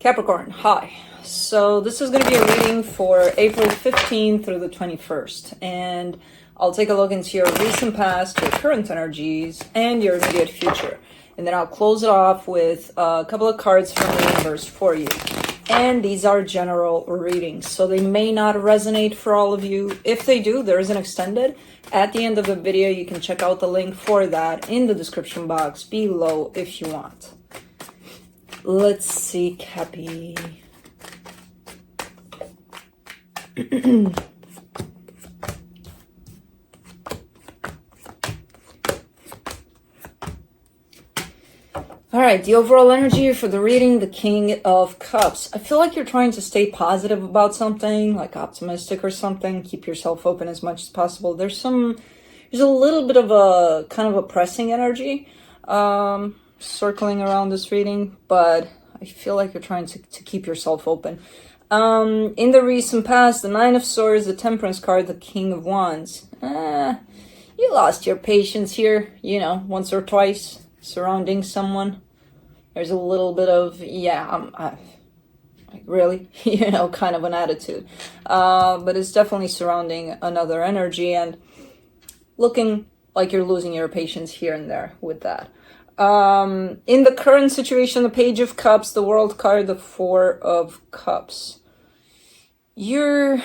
Capricorn, hi. So this is going to be a reading for April 15th through the 21st. And I'll take a look into your recent past, your current energies, and your immediate future. And then I'll close it off with a couple of cards from the universe for you. And these are general readings, so they may not resonate for all of you. If they do, there is an extended. At the end of the video, you can check out the link for that in the description box below if you want. Let's see, Cappy. All right, the overall energy for the reading, the King of Cups. I feel like you're trying to stay positive about something, like optimistic or something. Keep yourself open as much as possible. There's a little bit of a kind of a pressing energy circling around this reading, but I feel like you're trying to keep yourself open. In the recent past, the Nine of Swords, the Temperance card, the King of Wands. You lost your patience here, once or twice. Surrounding someone, there's a little bit of really kind of an attitude, but it's definitely surrounding another energy and looking like you're losing your patience here and there with that. In the current situation, the Page of Cups, the World card, the Four of Cups, you're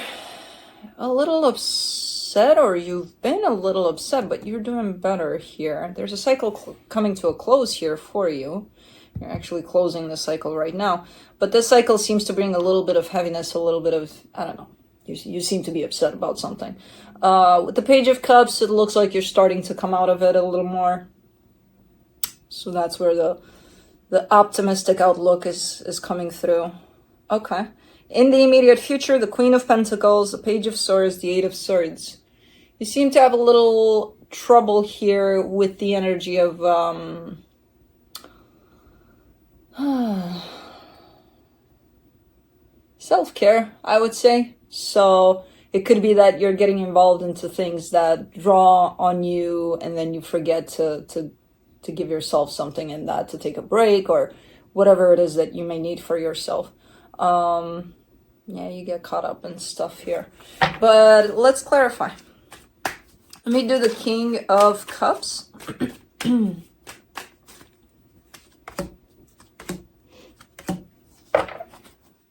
a little upset, or you've been a little upset, but you're doing better here. There's a cycle coming to a close here for you. You're actually closing the cycle right now, but this cycle seems to bring a little bit of heaviness, a little bit of, I don't know, you seem to be upset about something. With the Page of Cups, it looks like you're starting to come out of it a little more. So that's where the optimistic outlook is coming through. Okay. In the immediate future, the Queen of Pentacles, the Page of Swords, the Eight of Swords. You seem to have a little trouble here with the energy of self-care, I would say. So it could be that you're getting involved into things that draw on you, and then you forget to give yourself something in that, to take a break or whatever it is that you may need for yourself. Yeah, you get caught up in stuff here. But let's clarify. Let me do the King of Cups.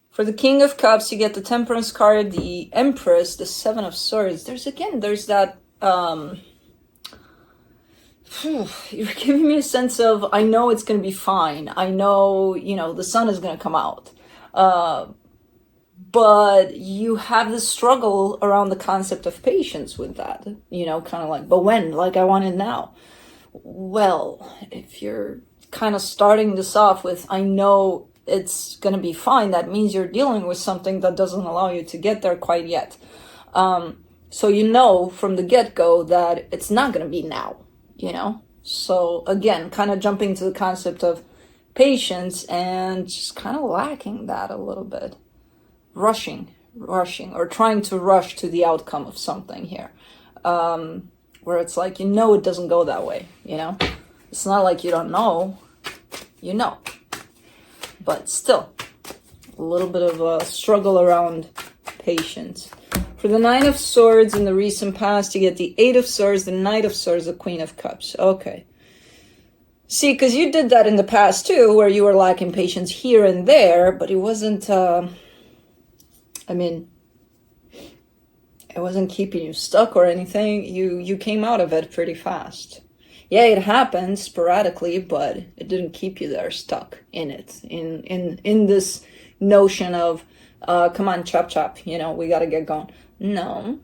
For the King of Cups, you get the Temperance card, the Empress, the Seven of Swords. There's that you're giving me a sense of, I know it's going to be fine. I know, the sun is going to come out. But you have this struggle around the concept of patience with that, kind of like, but when? Like, I want it now. Well, if you're kind of starting this off with, I know it's going to be fine, that means you're dealing with something that doesn't allow you to get there quite yet. So from the get-go that it's not going to be now, So again, kind of jumping to the concept of patience and just kind of lacking that a little bit. Rushing, or trying to rush to the outcome of something here. Where it's like, it doesn't go that way, It's not like you don't know, But still, a little bit of a struggle around patience. For the Nine of Swords in the recent past, you get the Eight of Swords, the Knight of Swords, the Queen of Cups. Okay. See, because you did that in the past too, where you were lacking patience here and there, but it wasn't, it wasn't keeping you stuck or anything. You came out of it pretty fast. Yeah, it happened sporadically, but it didn't keep you there stuck in it. In this notion of, come on, chop, we got to get going. No.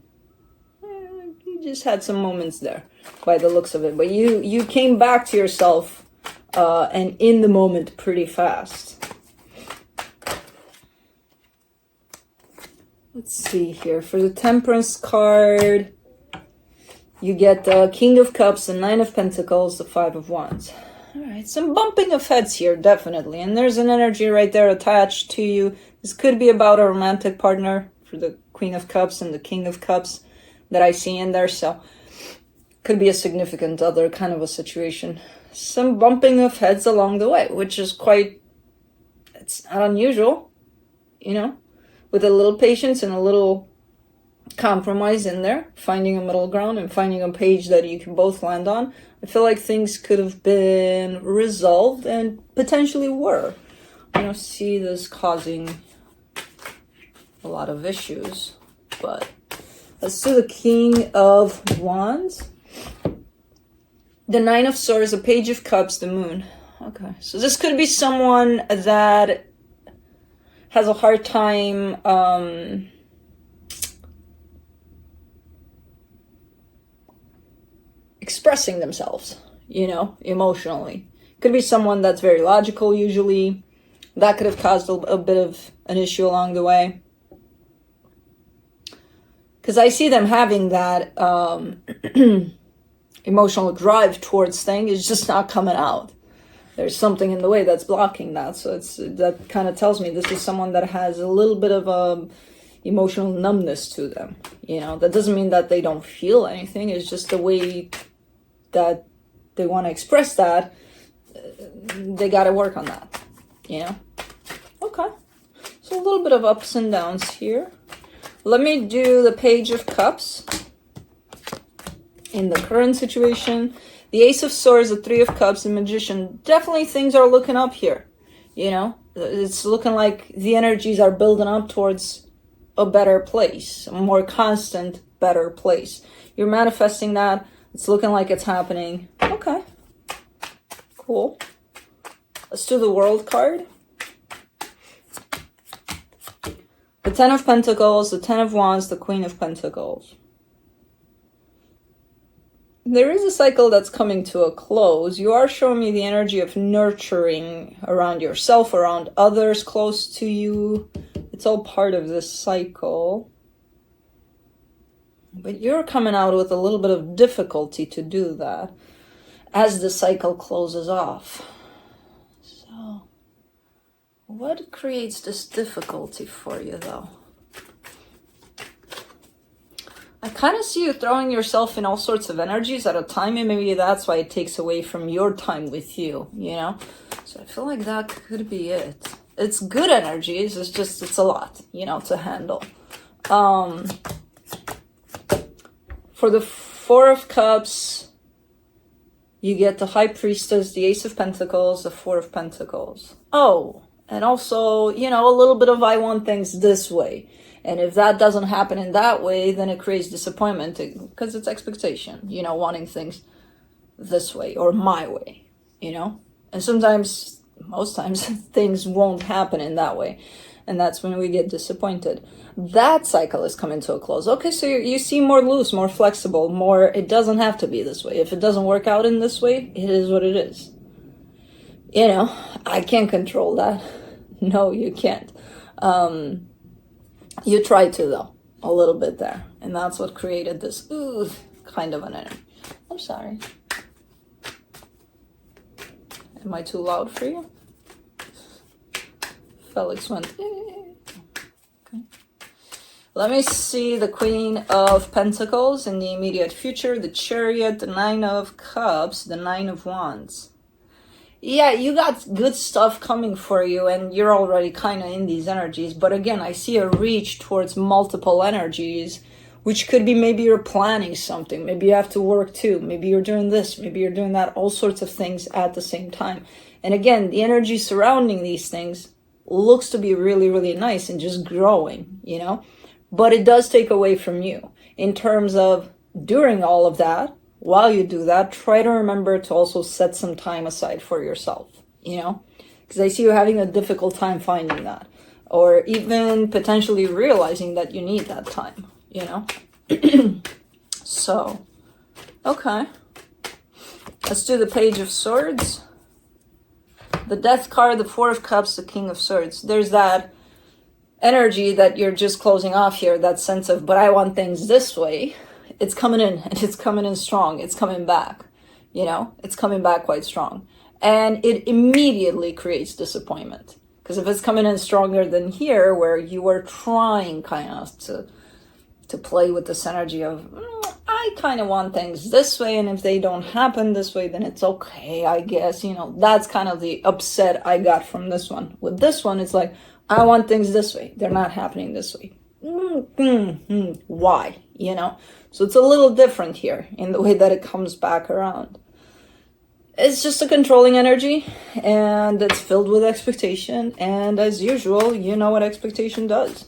You just had some moments there by the looks of it. But you came back to yourself and in the moment pretty fast. Let's see here. For the Temperance card, you get the King of Cups, the Nine of Pentacles, the Five of Wands. All right, some bumping of heads here, definitely. And there's an energy right there attached to you. This could be about a romantic partner for the Queen of Cups and the King of Cups that I see in there. So could be a significant other kind of a situation. Some bumping of heads along the way, which is quite it's not unusual, you know, with a little patience and a little compromise in there, finding a middle ground and finding a page that you can both land on. I feel like things could have been resolved and potentially were. I don't see this causing a lot of issues, but let's do the King of Wands. The Nine of Swords, the Page of Cups, the Moon. Okay, so this could be someone that has a hard time expressing themselves, you know, emotionally. Could be someone that's very logical usually. That could have caused a bit of an issue along the way. Because I see them having that emotional drive towards things. It's just not coming out. There's something in the way that's blocking that. So that kind of tells me this is someone that has a little bit of emotional numbness to them. You know, that doesn't mean that they don't feel anything. It's just the way that they want to express that. They got to work on that. You know? Okay. So a little bit of ups and downs here. Let me do the Page of Cups in the current situation. The Ace of Swords, the Three of Cups, the Magician. Definitely things are looking up here. You know, it's looking like the energies are building up towards a better place, a more constant, better place. You're manifesting that. It's looking like it's happening. Okay. Cool. Let's do the World card. The Ten of Pentacles, the Ten of Wands, the Queen of Pentacles. There is a cycle that's coming to a close. You are showing me the energy of nurturing around yourself, around others close to you. It's all part of this cycle. But you're coming out with a little bit of difficulty to do that as the cycle closes off. So, what creates this difficulty for you, though? I kind of see you throwing yourself in all sorts of energies at a time, and maybe that's why it takes away from your time with you, you know? So I feel like that could be it. It's good energies, it's just, it's a lot, you know, to handle. For the Four of Cups, you get the High Priestess, the Ace of Pentacles, the Four of Pentacles. Oh, and also, you know, a little bit of I want things this way. And if that doesn't happen in that way, then it creates disappointment because it's expectation, you know, wanting things this way or my way, you know? And sometimes, most times, things won't happen in that way. And that's when we get disappointed. That cycle is coming to a close. Okay, so you seem more loose, more flexible, more, it doesn't have to be this way. If it doesn't work out in this way, it is what it is. You know, I can't control that. No, you can't. You try to, though, a little bit there. And that's what created this, kind of an energy. I'm sorry. Am I too loud for you? Felix went, Okay. Let me see the Queen of Pentacles in the immediate future, the Chariot, the Nine of Cups, the Nine of Wands. Yeah, you got good stuff coming for you, and you're already kind of in these energies. But again, I see a reach towards multiple energies, which could be maybe you're planning something. Maybe you have to work too. Maybe you're doing this. Maybe you're doing that. All sorts of things at the same time. And again, the energy surrounding these things looks to be really, really nice and just growing, you know? But it does take away from you in terms of during all of that. While you do that, try to remember to also set some time aside for yourself, you know, because I see you having a difficult time finding that, or even potentially realizing that you need that time, you know. So, okay. Let's do the Page of Swords. The Death card, the Four of Cups, the King of Swords. There's that energy that you're just closing off here, that sense of, but I want things this way. It's coming in, and it's coming in strong. It's coming back, you know, it's coming back quite strong. And it immediately creates disappointment. Because if it's coming in stronger than here, where you were trying kind of to play with this energy of, I I kind of want things this way, and if they don't happen this way, then it's okay, I guess. That's kind of the upset I got from this one. With this one, it's like, I want things this way. They're not happening this way. Why? So it's a little different here in the way that it comes back around. It's just a controlling energy, and it's filled with expectation. And as usual, you know what expectation does.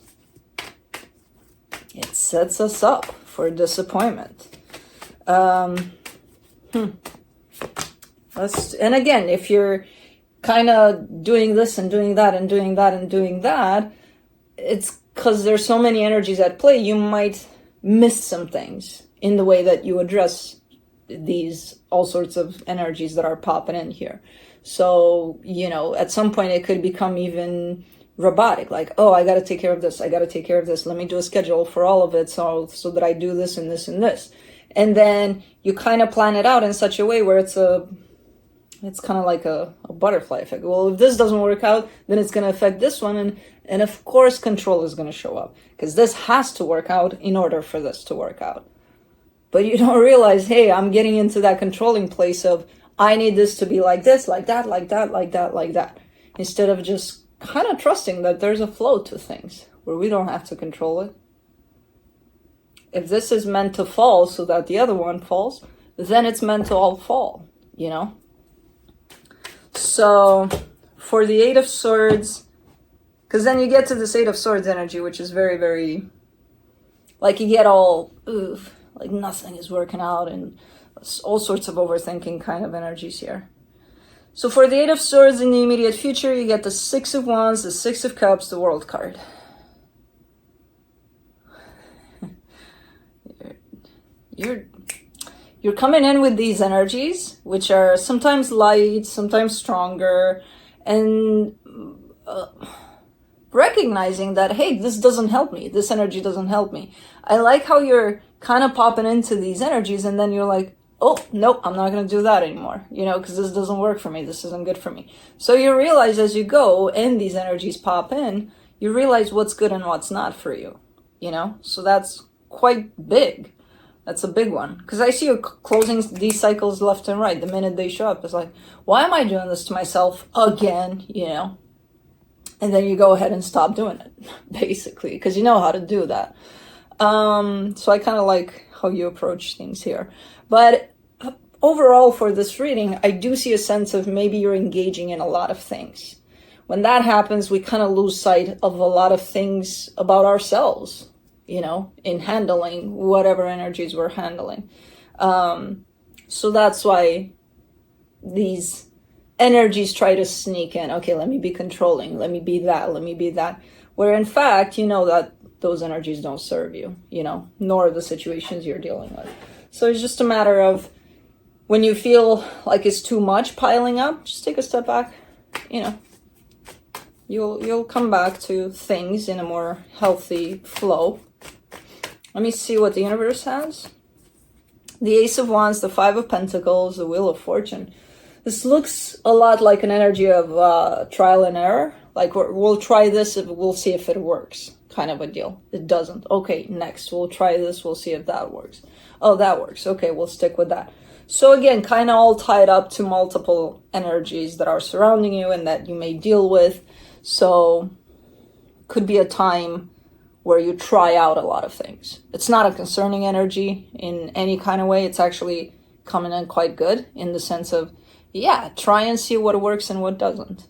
It sets us up for disappointment. And again, if you're kind of doing this and doing that and doing that and doing that, it's because there's so many energies at play, you might miss some things in the way that you address these all sorts of energies that are popping in here. So, at some point it could become even robotic, like, oh, I got to take care of this, I got to take care of this, let me do a schedule for all of it so that I do this and this and this. And then you kind of plan it out in such a way where it's kind of like a butterfly effect. Well, if this doesn't work out, then it's going to affect this one, and of course control is going to show up, because this has to work out in order for this to work out. But you don't realize, hey, I'm getting into that controlling place of, I need this to be like this, like that, like that, like that, like that. Instead of just kind of trusting that there's a flow to things where we don't have to control it. If this is meant to fall so that the other one falls, then it's meant to all fall, So for the Eight of Swords, because then you get to this Eight of Swords energy, which is very, very, like you get all, like nothing is working out, and all sorts of overthinking kind of energies here. So for the Eight of Swords in the immediate future, you get the Six of Wands, the Six of Cups, the World card. You're coming in with these energies, which are sometimes light, sometimes stronger, and recognizing that, hey, this doesn't help me. This energy doesn't help me. I like how you're kind of popping into these energies, and then you're like, oh, nope, I'm not going to do that anymore, because this doesn't work for me. This isn't good for me. So you realize as you go and these energies pop in, you realize what's good and what's not for you, So that's quite big. That's a big one. Because I see you closing these cycles left and right. The minute they show up, it's like, why am I doing this to myself again, And then you go ahead and stop doing it, basically, because you know how to do that. So I kind of like how you approach things here. But overall for this reading, I do see a sense of maybe you're engaging in a lot of things. When that happens, we kind of lose sight of a lot of things about ourselves, in handling whatever energies we're handling. So that's why these energies try to sneak in. Okay, let me be controlling. Let me be that. Let me be that. Where in fact, that those energies don't serve you, nor the situations you're dealing with. So it's just a matter of when you feel like it's too much piling up, just take a step back, You'll come back to things in a more healthy flow. Let me see what the universe has. The Ace of Wands, the Five of Pentacles, the Wheel of Fortune. This looks a lot like an energy of trial and error. Like we'll try this, we'll see if it works, kind of a deal. It doesn't. Okay, next we'll try this, we'll see if that works. Oh, that works. Okay, we'll stick with that. So again, kind of all tied up to multiple energies that are surrounding you and that you may deal with. So could be a time where you try out a lot of things. It's not a concerning energy in any kind of way. It's actually coming in quite good in the sense of, yeah, try and see what works and what doesn't,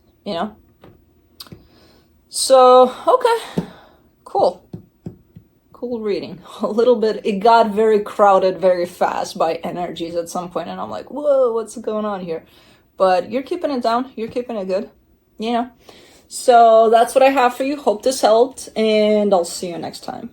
So, okay, cool. Cool reading. A little bit, it got very crowded very fast by energies at some point, and I'm like, whoa, what's going on here? But you're keeping it down. You're keeping it good, So that's what I have for you. Hope this helped, and I'll see you next time.